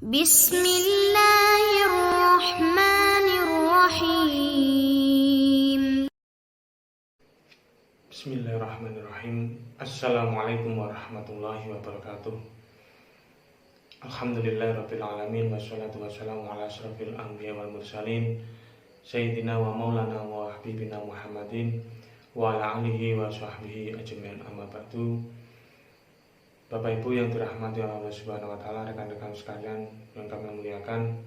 Bismillahirrahmanirrahim. Bismillahirrahmanirrahim. Assalamualaikum warahmatullahi wabarakatuh. Alhamdulillahirabbil alamin wassalatu wassalamu ala asyrafil anbiya wal mursalin sayyidina wa maulana wa habibina Muhammadin wa ala alihi wa sahbihi ajmain, amma ba'du. Bapak Ibu yang dirahmati Allah Subhanahu wa taala, rekan-rekan sekalian yang kami muliakan,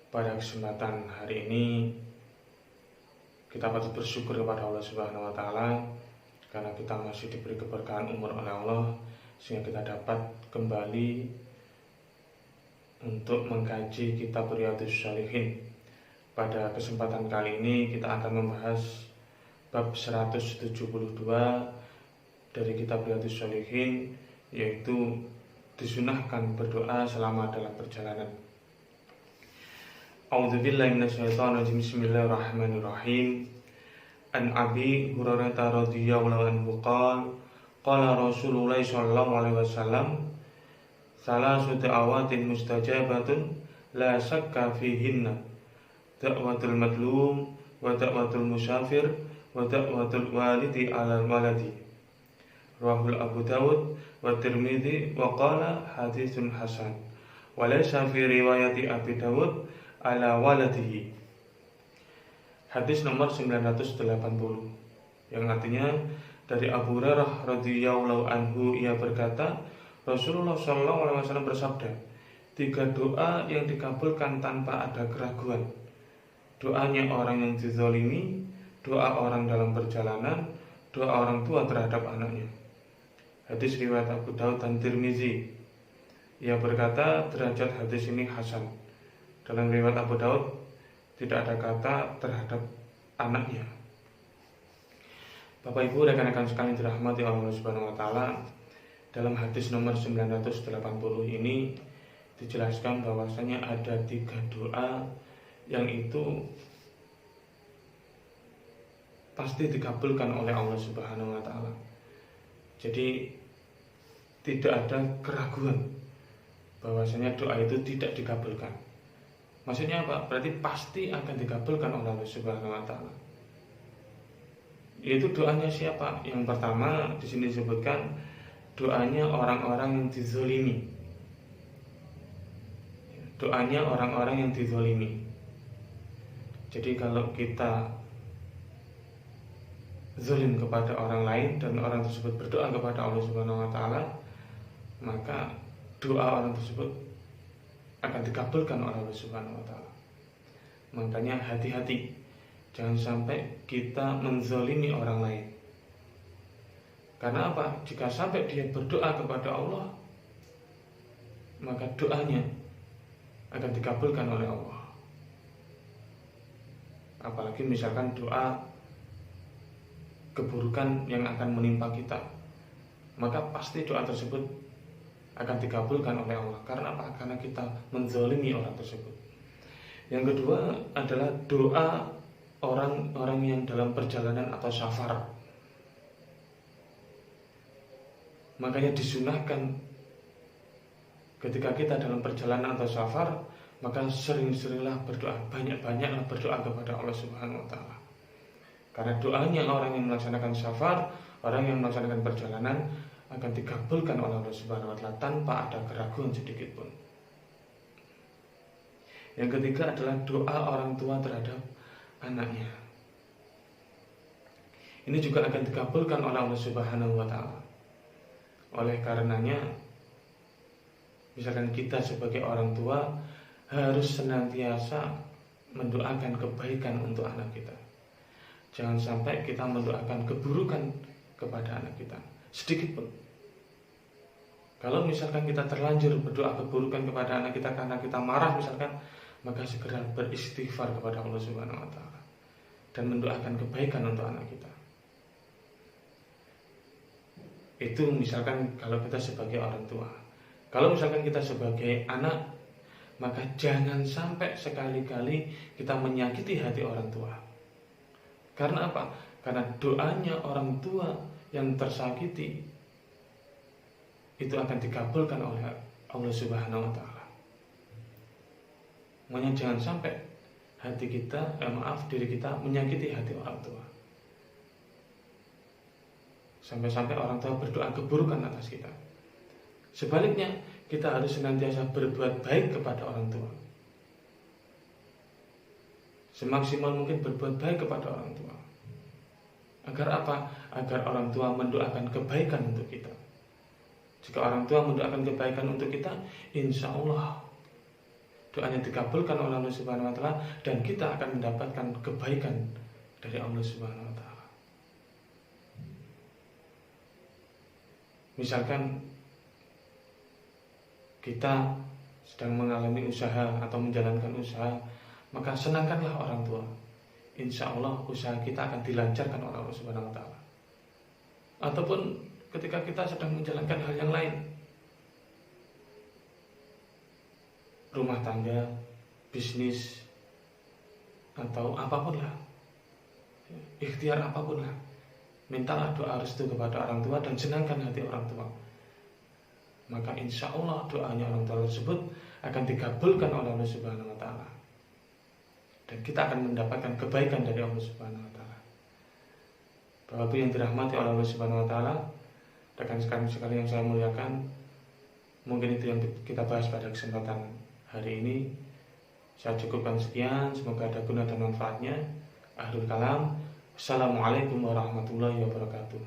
pada kesempatan hari ini kita patut bersyukur kepada Allah Subhanahu wa taala karena kita masih diberi keberkahan umur oleh Allah sehingga kita dapat kembali untuk mengkaji kitab Riyadhus Shalihin. Pada kesempatan kali ini kita akan membahas bab 172 dari kitab Riyadhus Shalihin, yaitu disunahkan berdoa selama dalam perjalanan. A'udzubillahi minasyaitonirrajim. Bismillahirrahmanirrahim. An Abi Hurairah radhiyallahu anhu qala Rasulullah sallallahu alaihi wasallam, salasu da'awatin mustajabatun la syakka fihinna, da'watul madlum wa da'watul musafir wa da'watul walidi 'alal waladi. Rawahul Abu Dawud wa Tirmidzi wa qala haditsun hasan. Wa laysa fi riwayati Abi Dawud ala waladihi. Hadis nomor 980, yang artinya dari Abu Hurairah radhiyallahu anhu, ia berkata, Rasulullah sallallahu alaihi wasallam bersabda, 3 doa yang dikabulkan tanpa ada keraguan. Doanya orang yang dizalimi, doa orang dalam perjalanan, doa orang tua terhadap anaknya. Hadis riwayat Abu Daud dan Tirmizi. Ia berkata derajat hadis ini hasan. Dalam riwayat Abu Daud tidak ada kata terhadap anaknya. Bapak Ibu, rekan-rekan sekalian dirahmati Allah Subhanahu wa taala, dalam hadis nomor 980 ini dijelaskan bahwasanya ada 3 doa yang itu pasti dikabulkan oleh Allah Subhanahu wa taala. Jadi tidak ada keraguan bahwasanya doa itu tidak dikabulkan. Maksudnya apa? Berarti pasti akan dikabulkan oleh Allah Subhanahu wa taala. Yaitu doanya siapa? Yang pertama di sini disebutkan doanya orang-orang yang dizalimi. Doanya orang-orang yang dizalimi. Jadi kalau kita zalim kepada orang lain dan orang tersebut berdoa kepada Allah Subhanahu wa taala, maka doa orang tersebut akan dikabulkan oleh Allah Subhanahu wa taala. Makanya hati-hati, jangan sampai kita menzalimi orang lain. Karena apa? Jika sampai dia berdoa kepada Allah, maka doanya akan dikabulkan oleh Allah. Apalagi misalkan doa keburukan yang akan menimpa kita, maka pasti doa tersebut akan dikabulkan oleh Allah. Karena apa? Karena kita menzalimi orang tersebut. Yang kedua adalah doa orang-orang yang dalam perjalanan atau safar. Makanya disunahkan ketika kita dalam perjalanan atau safar, maka sering-seringlah berdoa, banyak-banyaklah berdoa kepada Allah Subhanahu wa taala. Karena doanya orang yang melaksanakan safar, orang yang melaksanakan perjalanan akan dikabulkan oleh Allah Subhanahu wa taala tanpa ada keraguan sedikit pun. Yang ketiga adalah doa orang tua terhadap anaknya. Ini juga akan dikabulkan oleh Allah Subhanahu wa taala. Oleh karenanya, misalkan kita sebagai orang tua harus senantiasa mendoakan kebaikan untuk anak kita. Jangan sampai kita mendoakan keburukan kepada anak kita sedikit pun. Kalau misalkan kita terlanjur berdoa keburukan kepada anak kita karena kita marah misalkan, maka segera beristighfar kepada Allah Subhanahu wa taala dan mendoakan kebaikan untuk anak kita. Itu misalkan kalau kita sebagai orang tua. Kalau misalkan kita sebagai anak, maka jangan sampai sekali-kali kita menyakiti hati orang tua. Karena apa? Karena doanya orang tua yang tersakiti itu akan dikabulkan oleh Allah Subhanahu wa taala. Makanya jangan sampai diri kita menyakiti hati orang tua. Sampai-sampai orang tua berdoa keburukan atas kita. Sebaliknya, kita harus senantiasa berbuat baik kepada orang tua. Semaksimal mungkin berbuat baik kepada orang tua. Agar apa? Agar orang tua mendoakan kebaikan untuk kita. Jika orang tua mendoakan kebaikan untuk kita, insya Allah doanya dikabulkan oleh Allah Subhanahu wa Ta'ala, dan kita akan mendapatkan kebaikan dari Allah Subhanahu wa Ta'ala. Misalkan kita sedang mengalami usaha atau menjalankan usaha, maka senangkanlah orang tua. Insya Allah usaha kita akan dilancarkan oleh Allah Subhanahu wa Ta'ala. Ataupun ketika kita sedang menjalankan hal yang lain, rumah tangga, bisnis, atau apapun lah, ikhtiar apapun lah, mintalah doa restu kepada orang tua dan senangkan hati orang tua. Maka insya Allah doanya orang tua tersebut akan dikabulkan oleh Allah Subhanahu wa Ta'ala, dan kita akan mendapatkan kebaikan dari Allah Subhanahu wa Ta'ala. Bapak Ibu yang dirahmati oleh Allah Subhanahu wa Ta'ala, rekan sekali yang saya muliakan, mungkin itu yang kita bahas pada kesempatan hari ini. Saya cukupkan sekian, semoga ada guna dan manfaatnya. Akhirul kalam, Assalamualaikum warahmatullahi wabarakatuh.